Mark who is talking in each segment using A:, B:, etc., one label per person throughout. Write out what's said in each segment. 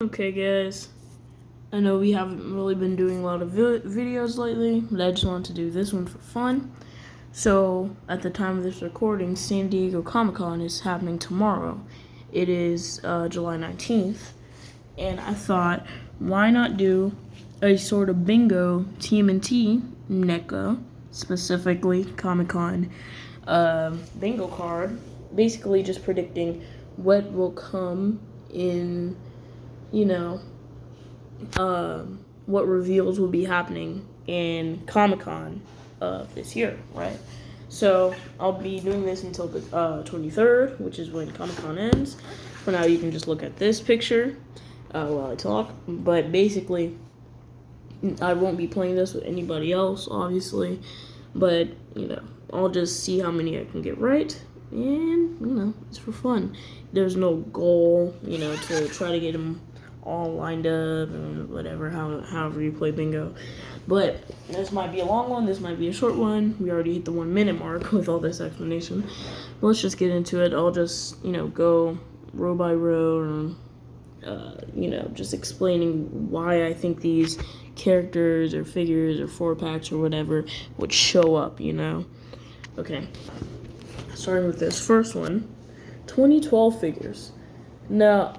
A: Okay guys, I know we haven't really been doing a lot of videos lately, but I just wanted to do this one for fun. So, at the time of this recording, San Diego Comic-Con is happening tomorrow. It is July 19th, and I thought, why not do a sort of bingo tmnt NECA, specifically Comic-Con bingo card, basically just predicting what will come in, what reveals will be happening in Comic-Con this year, right? So I'll be doing this until the 23rd, which is when Comic-Con ends. For now, you can just look at this picture while I talk. But basically, I won't be playing this with anybody else, obviously. But, I'll just see how many I can get right. And, it's for fun. There's no goal, to try to get them all lined up and whatever, however you play bingo. But this might be a long one, this might be a short one. We already hit the 1 minute mark with all this explanation. But let's just get into it. I'll just, go row by row, and, just explaining why I think these characters or figures or 4-packs or whatever would show up, Okay, starting with this first one, 2012 figures. Now,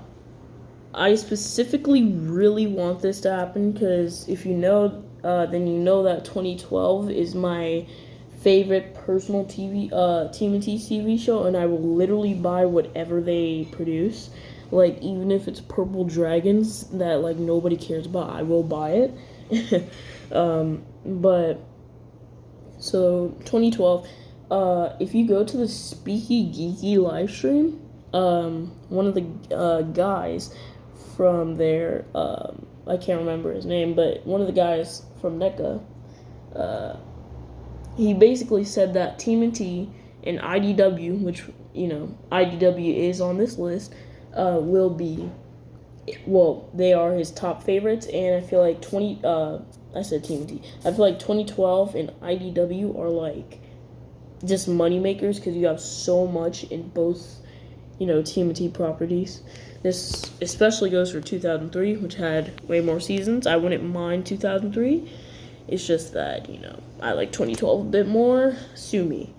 A: I specifically really want this to happen because if you know, then you know that 2012 is my favorite personal tmnt TV show, and I will literally buy whatever they produce. Like, even if it's purple dragons that, like, nobody cares about, I will buy it. But, so, 2012, if you go to the Speaky Geeky live stream, one of the guys from there, I can't remember his name, but one of the guys from NECA, he basically said that tmnt and IDW, which, IDW is on this list, will be, well, they are his top favorites, and I feel like I said tmnt, I feel like 2012 and IDW are, like, just money makers, because you have so much in both, tmnt properties. This especially goes for 2003, which had way more seasons. I wouldn't mind 2003. It's just that, I like 2012 a bit more. Sue me.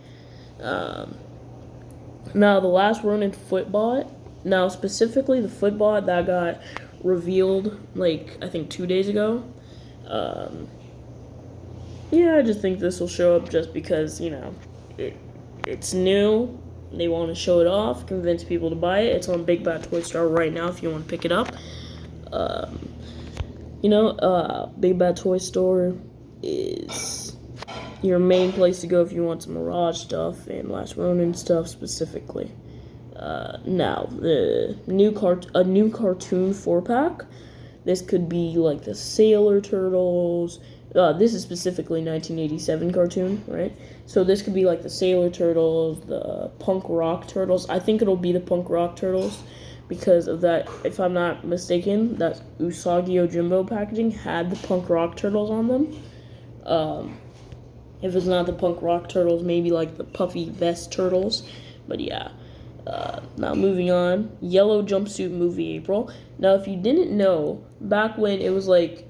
A: Now, the last Ronin Footbot. Now, specifically, the Footbot that got revealed, like, I think 2 days ago. Yeah, I just think this will show up just because, it's new. They want to show it off, convince people to buy it. It's on Big Bad Toy Store right now if you want to pick it up. Big Bad Toy Store is your main place to go if you want some Mirage stuff and Last Ronin stuff specifically. Now, a new cartoon 4-pack. This could be like the Sailor Turtles. This is specifically 1987 cartoon, right? So this could be like the Sailor Turtles, the Punk Rock Turtles. I think it'll be the Punk Rock Turtles because of that. If I'm not mistaken, that Usagi Yojimbo packaging had the Punk Rock Turtles on them. If it's not the Punk Rock Turtles, maybe like the Puffy Vest Turtles. But yeah. Now moving on, Yellow Jumpsuit Movie April. Now, if you didn't know, back when it was like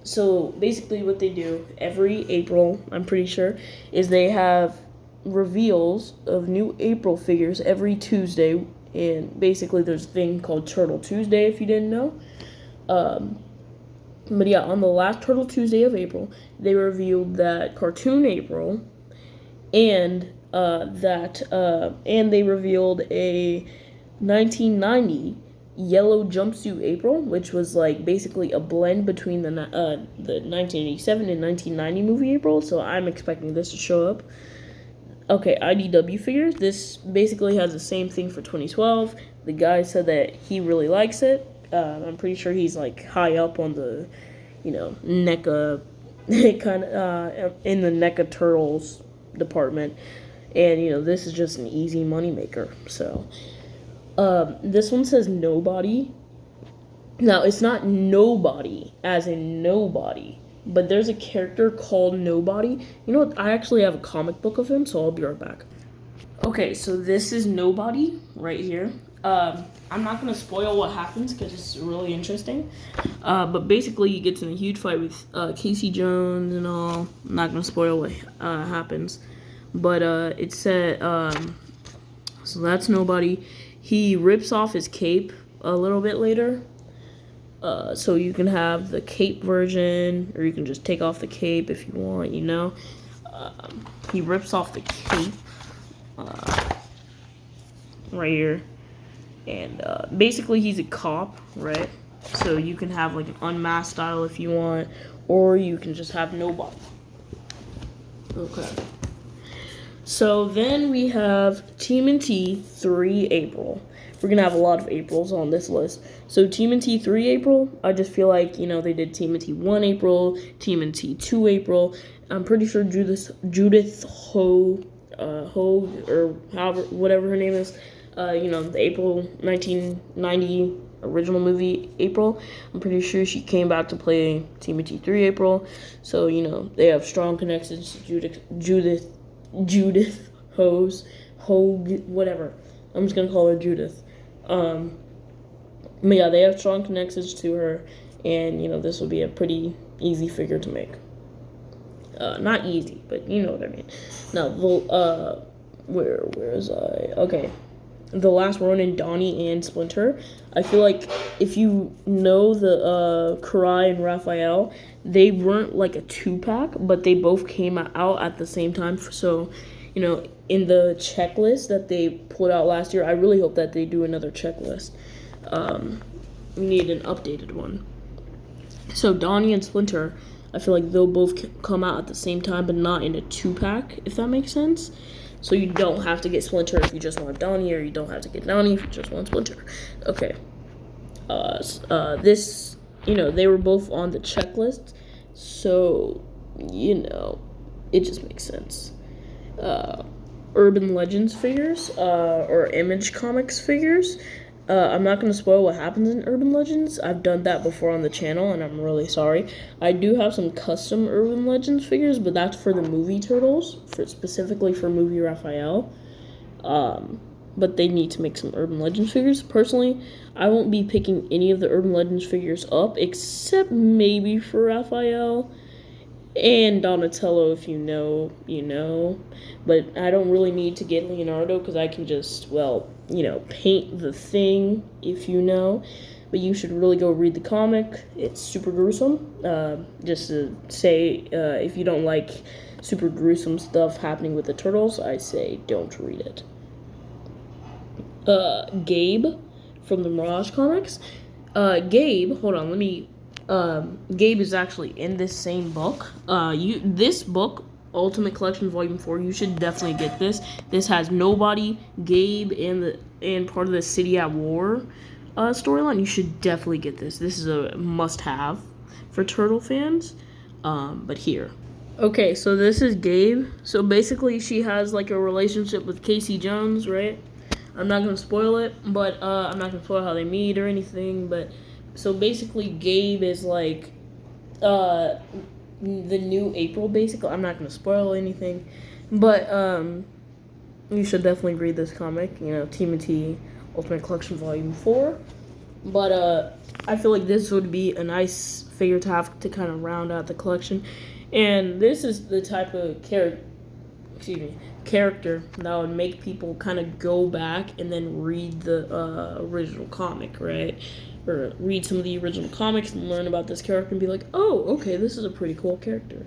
A: so basically what they do every April, I'm pretty sure, is they have reveals of new April figures every Tuesday, and basically there's a thing called Turtle Tuesday if you didn't know. But yeah, on the last Turtle Tuesday of April, they revealed that Cartoon April, and they revealed a 1990 Yellow Jumpsuit April, which was like basically a blend between the 1987 and 1990 movie April. So I'm expecting this to show up. Okay, IDW figures. This basically has the same thing for 2012. The guy said that he really likes it. I'm pretty sure he's like high up on the, NECA kind of in the NECA Turtles department. And, this is just an easy moneymaker. So, this one says nobody. Now, it's not nobody, as in nobody. But there's a character called Nobody. You know what? I actually have a comic book of him, so I'll be right back. Okay, so this is Nobody right here. I'm not gonna spoil what happens because it's really interesting. But basically, he gets in a huge fight with Casey Jones and all. I'm not gonna spoil what happens, but it said so that's nobody. He rips off his cape a little bit later. So you can have the cape version, or you can just take off the cape if you want, you know. He rips off the cape right here. And basically he's a cop, right? So you can have like an unmasked style if you want, or you can just have nobody. Okay. So then we have TMNT 3 April. We're going to have a lot of Aprils on this list. So TMNT 3 April, I just feel like, you know, they did TMNT 1 April, TMNT 2 April. I'm pretty sure Judith Ho, or however, whatever her name is, you know, the April 1990 original movie April. I'm pretty sure she came back to play TMNT 3 April. So, you know, they have strong connections to Judith Hogue, whatever. I'm just gonna call her Judith. But yeah, they have strong connections to her, and you know, this will be a pretty easy figure to make. Not easy, but you know what I mean. Now, where is I? Okay. The Last Ronin, Donnie and Splinter. I feel like if you know the Karai and Raphael, they weren't like a 2-pack, but they both came out at the same time. So, you know, in the checklist that they put out last year, I really hope that they do another checklist. We need an updated one. So Donnie and Splinter, I feel like they'll both come out at the same time, but not in a 2-pack, if that makes sense. So you don't have to get Splinter if you just want Donnie, or you don't have to get Donnie if you just want Splinter. Okay. This, you know, they were both on the checklist, so, you know, it just makes sense. Urban Legends figures, or Image Comics figures. I'm not going to spoil what happens in Urban Legends. I've done that before on the channel, and I'm really sorry. I do have some custom Urban Legends figures, but that's for the movie Turtles, specifically for movie Raphael. But they need to make some Urban Legends figures. Personally, I won't be picking any of the Urban Legends figures up, except maybe for Raphael and Donatello. If you know, you know. But I don't really need to get Leonardo, because I can just, well, you know, paint the thing, if you know. But you should really go read the comic. It's super gruesome. Just to say, if you don't like super gruesome stuff happening with the Turtles, I say don't read it. Gabe from the Mirage comics. Gabe, hold on, let me... Gabe is actually in this same book. This book, Ultimate Collection Volume 4, you should definitely get this. This has Nobody, Gabe, and part of the City at War storyline. You should definitely get this. This is a must-have for Turtle fans. But here. Okay, so this is Gabe. So basically, she has like a relationship with Casey Jones, right? I'm not gonna spoil it, but I'm not gonna spoil how they meet or anything. But so basically, Gabe is like the new April. Basically, I'm not gonna spoil anything, but you should definitely read this comic. You know, TMNT Ultimate Collection Volume 4. But I feel like this would be a nice figure to have to kind of round out the collection. And this is the type of character that would make people kind of go back and then read the original comic, right? Or read some of the original comics and learn about this character and be like, oh, okay, this is a pretty cool character.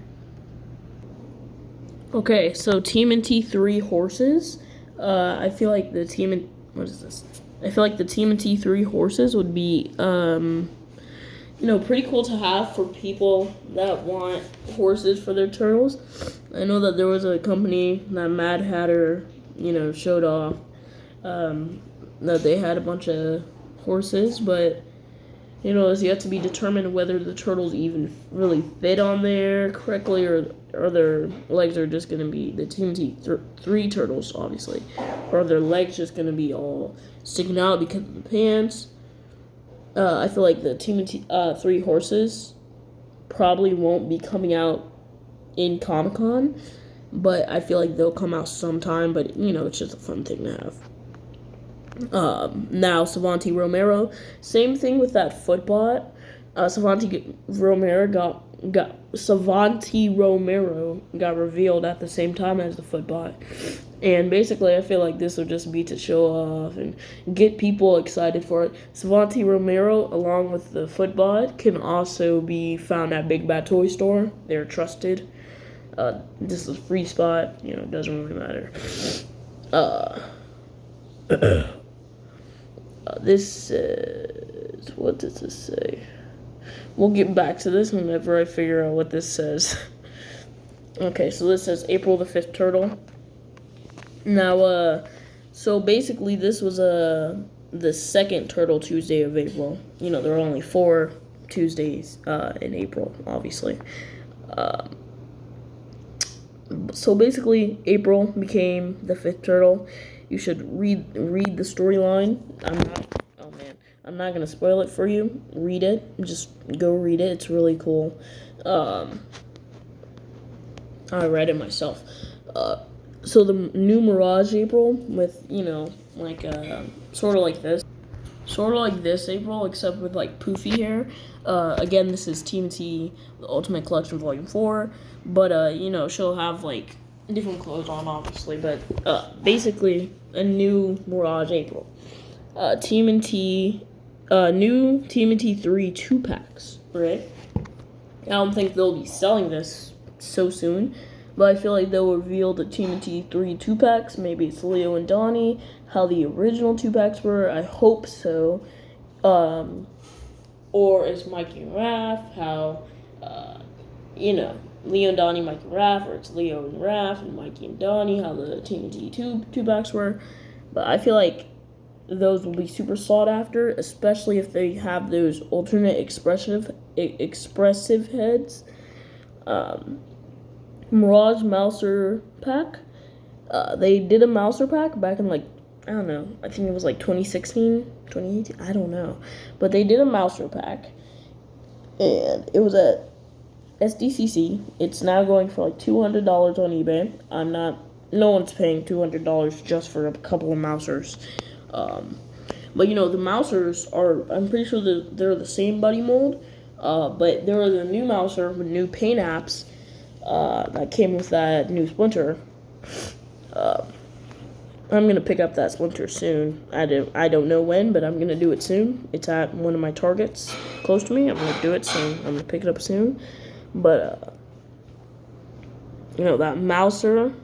A: Okay, so TMNT 3 horses. I feel like the what is this? I feel like the TMNT 3 horses would be, you know, pretty cool to have for people that want horses for their turtles. I know that there was a company that Mad Hatter, you know, showed off, that they had a bunch of horses, but, you know, it's yet to be determined whether the turtles even really fit on there correctly, or their legs are just going to be the TMNT 3 turtles, obviously, or their legs just going to be all sticking out because of the pants. I feel like the TMNT 3 horses probably won't be coming out in Now Savanti Romero, same thing with that footbot. Savanti Romero got revealed at the same time as the footbot. And basically, I feel like this will just be to show off and get people excited for it. Savanti Romero, along with the footbot, can also be found at Big Bad Toy Store. They're trusted. This is a free spot. It doesn't really matter. This says, what does this say? We'll get back to this whenever I figure out what this says. Okay, so this says April the 5th turtle. Now, so basically this was the second Turtle Tuesday of April. There are only 4 Tuesdays in April, obviously. So basically, April became the 5th turtle. You should read the storyline. I'm not gonna spoil it for you. Read it. Just go read it. It's really cool. I read it myself. So the new Mirage April with like sort of like this April, except with like poofy hair. Again, this is tmnt the Ultimate Collection Volume 4, but she'll have like different clothes on, obviously, but basically a new Mirage April. New TMNT 3 2-packs, right? I don't think they'll be selling this so soon, but I feel like they'll reveal the TMNT 3 2-packs. Maybe it's Leo and Donnie, how the original 2-packs were. I hope so. Or it's Mikey and Raph, how, Leo and Donnie, Mikey and Raph, or it's Leo and Raph and Mikey and Donnie, how the TMNT 2-packs were. But I feel like those will be super sought after, especially if they have those alternate expressive heads. Mirage Mouser pack. They did a Mouser pack back in I don't know, I think it was 2016, 2018, I don't know. But they did a Mouser pack, and it was at SDCC. It's now going for $200 on eBay. No one's paying $200 just for a couple of Mousers. But the Mousers are, I'm pretty sure they're the same buddy mold, but there was a new Mouser with new paint apps that came with that new Splinter. I'm gonna pick up that Splinter soon. I don't know when, but I'm gonna do it soon. It's at one of my Targets close to me. I'm gonna do it soon. I'm gonna pick it up soon. But that Mouser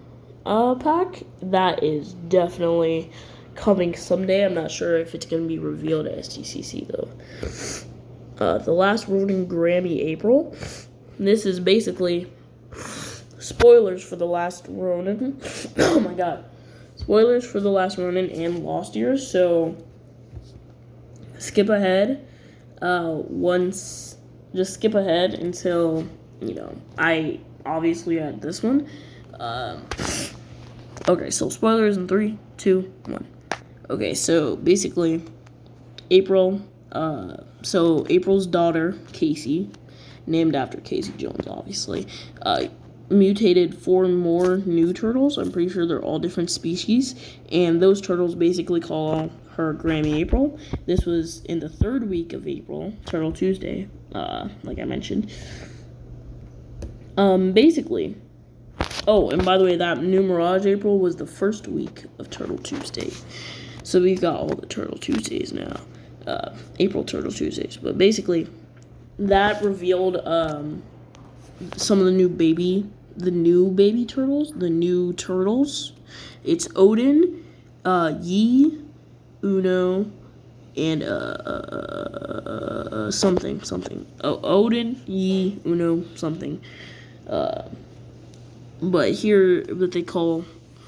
A: pack, that is definitely coming someday. I'm not sure if it's gonna be revealed at STCC though. The Last Ronin Grammy April. This is basically spoilers for The Last Ronin. Oh my god. Spoilers for The Last Ronin and Lost Years, so skip ahead. Just skip ahead until, I obviously had this one. Okay, so spoilers in 3, 2, 1. Okay, so basically, April, so April's daughter, Casey, named after Casey Jones, obviously, mutated 4 more new turtles. I'm pretty sure they're all different species, and those turtles basically call her Grammy April. This was in the 3rd week of April, Turtle Tuesday, like I mentioned. Basically, oh, and by the way, that new Mirage April was the 1st week of Turtle Tuesday. So we've got all the Turtle Tuesdays now, April Turtle Tuesdays. But basically, that revealed some of the new baby turtles, the new turtles. It's Odin, Yi, Uno, and something. Oh, Odin, Yi, Uno, something. But here, what they call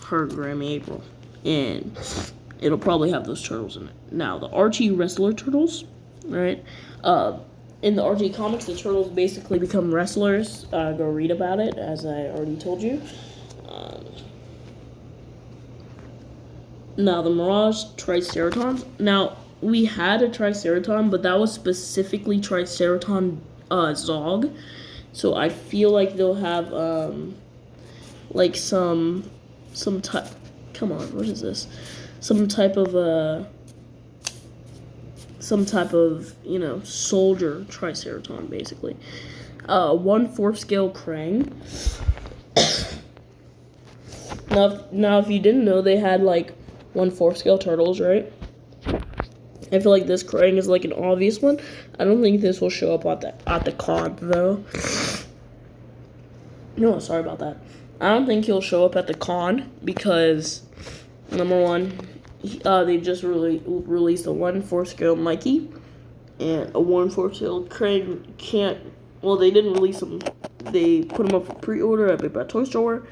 A: her Grammy April, and it'll probably have those turtles in it. Now, the Archie Wrestler turtles, right? In the RG comics, the turtles basically become wrestlers. Go read about it, as I already told you. Now, the Mirage Triceratons. Now, we had a Triceraton, but that was specifically Triceraton Zog. So I feel like they'll have some type. Come on, what is this? Some type of some type of, soldier Triceraton, basically. 1/4 scale Krang. Now, if you didn't know, they had, like, 1/4 scale turtles, right? I feel like this Krang is, like, an obvious one. I don't think this will show up at the con, though. No, sorry about that. I don't think he'll show up at the con because, number one, they just released a 1/4 scale Mikey and a 1/4 scale Krang can't. Well, they didn't release them. They put them up for pre-order at Big Bad Toy Store.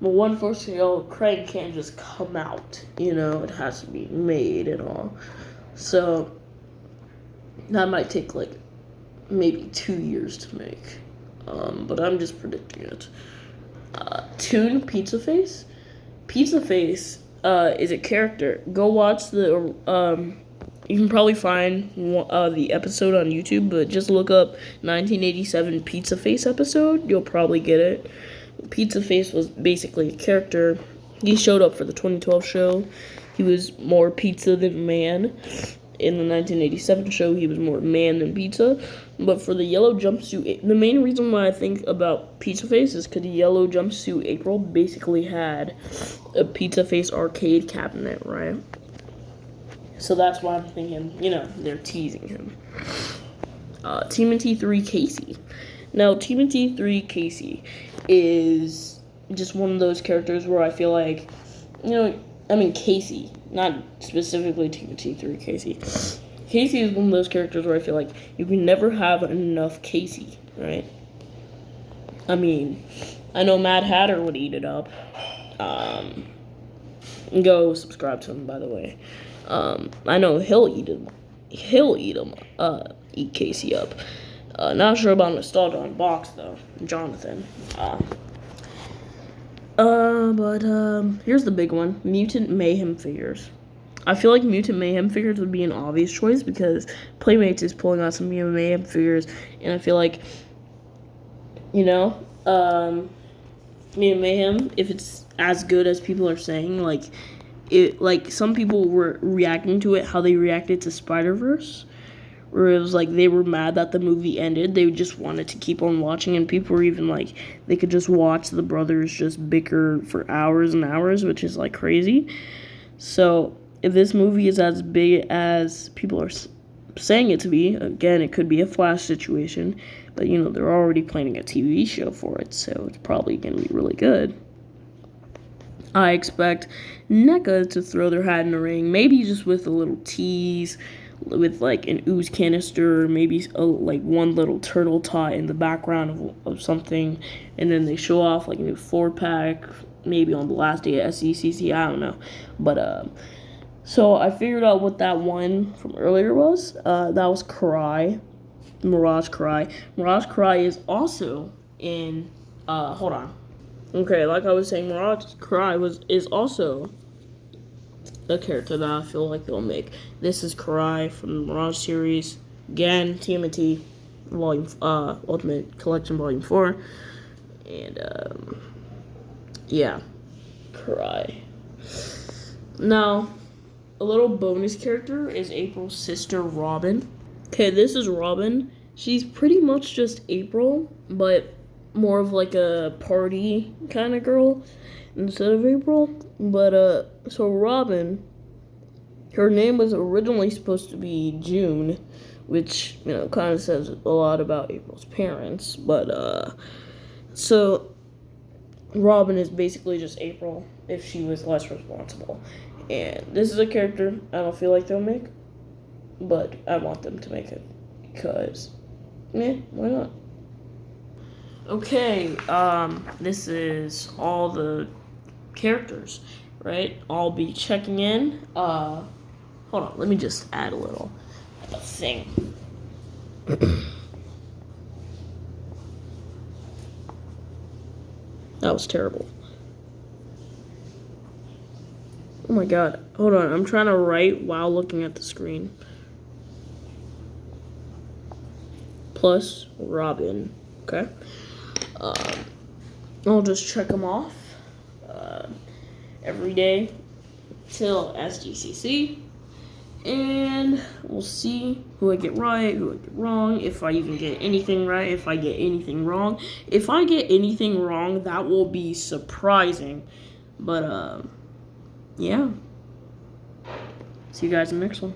A: But 1/4 scale Krang can't just come out. It has to be made and all. So that might take like maybe 2 years to make. But I'm just predicting it. Toon Pizza Face. Pizza Face is a character. Go watch the. You can probably find the episode on YouTube, but just look up 1987 Pizza Face episode. You'll probably get it. Pizza Face was basically a character. He showed up for the 2012 show. He was more pizza than man. In the 1987 show, he was more man than pizza. But for the yellow jumpsuit, the main reason why I think about Pizza Face is because the yellow jumpsuit April basically had a Pizza Face arcade cabinet, right? So that's why I'm thinking, they're teasing him. tmnt 3 Casey. Now, tmnt 3 Casey is just one of those characters where I feel like, Casey, not specifically tmnt 3 Casey. Casey is one of those characters where I feel like you can never have enough Casey, right? I know Mad Hatter would eat it up. Go subscribe to him, by the way. I know he'll eat him. Eat Casey up. Not sure about Nostalgia on Box though. Jonathan. But here's the big one: Mutant Mayhem figures. I feel like Mutant Mayhem figures would be an obvious choice because Playmates is pulling out some Mutant Mayhem figures, and I feel like, Mutant Mayhem, if it's as good as people are saying, some people were reacting to it how they reacted to Spider-Verse, where it was like they were mad that the movie ended. They just wanted to keep on watching, and people were even like, they could just watch the brothers just bicker for hours and hours, which is like crazy. So if this movie is as big as people are saying it to be, again, it could be a Flash situation, but they're already planning a TV show for it, so it's probably going to be really good. I expect NECA to throw their hat in the ring, maybe just with a little tease, with like an ooze canister, maybe one little turtle tot in the background of something, and then they show off like a new 4-pack, maybe on the last day of SECC, I don't know. But so I figured out what that one from earlier was. That was Karai, Mirage Karai. Mirage Karai is also in, hold on. Okay, like I was saying, Mirage Karai is also a character that I feel like they'll make. This is Karai from the Mirage series. Again, TMNT Volume Ultimate Collection Volume 4. And yeah, Karai. Now, a little bonus character is April's sister, Robin. Okay, this is Robin. She's pretty much just April, but more of like a party kind of girl instead of April. But so Robin, her name was originally supposed to be June, which kind of says a lot about April's parents. But so Robin is basically just April if she was less responsible. And this is a character I don't feel like they'll make, but I want them to make it because, why not? Okay, this is all the characters, right? I'll be checking in. Hold on, let me just add a little thing. That was terrible. Oh my god, hold on, I'm trying to write while looking at the screen. Plus Robin, okay? I'll just check them off every day till SGCC, And we'll see who I get right, who I get wrong, if I even get anything right, if I get anything wrong. If I get anything wrong, that will be surprising. But, yeah. See you guys in the next one.